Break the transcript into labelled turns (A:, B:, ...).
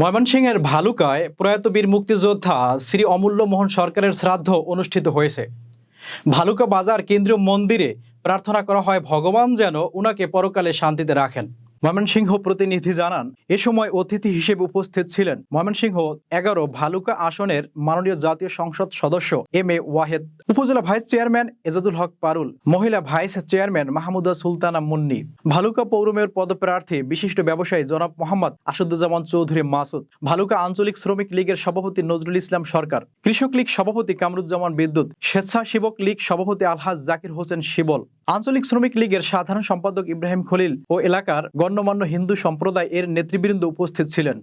A: ময়মনসিংহের ভালুকায় প্রয়াত বীর মুক্তিযোদ্ধা শ্রী অমূল্য মোহন সরকারের শ্রাদ্ধ অনুষ্ঠিত হয়েছে। ভালুকা বাজার কেন্দ্রীয় মন্দিরে প্রার্থনা করা হয় ভগবান যেন উনাকে পরকালে শান্তিতে রাখেন। ময়মনসিংহ প্রতিনিধি জানান, এ সময় অতিথি হিসেবে উপস্থিত ছিলেন ময়মনসিংহ ১১ ভালুকা আসনের মাননীয় জাতীয় সংসদ সদস্য এম এ ওয়াহেদ, উপজেলা ভাইস চেয়ারম্যান এজাজুল হক পারুল, মহিলা ভাইস চেয়ারম্যান মাহমুদা সুলতানা মুন্নি, ভালুকা পৌর মেয়র পদপ্রার্থী বিশিষ্ট ব্যবসায়ী জনাব মোহাম্মদ আসাদুজ্জামান চৌধুরী মাসুদ, ভালুকা আঞ্চলিক শ্রমিক লীগের সভাপতি নজরুল ইসলাম সরকার, কৃষক লীগ সভাপতি কামরুজ্জামান বিদ্যুৎ, স্বেচ্ছাসেবক লীগ সভাপতি আলহাজ জাকির হোসেন শিবল, আঞ্চলিক শ্রমিক লীগের সাধারণ সম্পাদক ইব্রাহিম খলিল ও এলাকার গণ্যমান্য হিন্দু সম্প্রদায় এর নেতৃবৃন্দ উপস্থিত ছিলেন।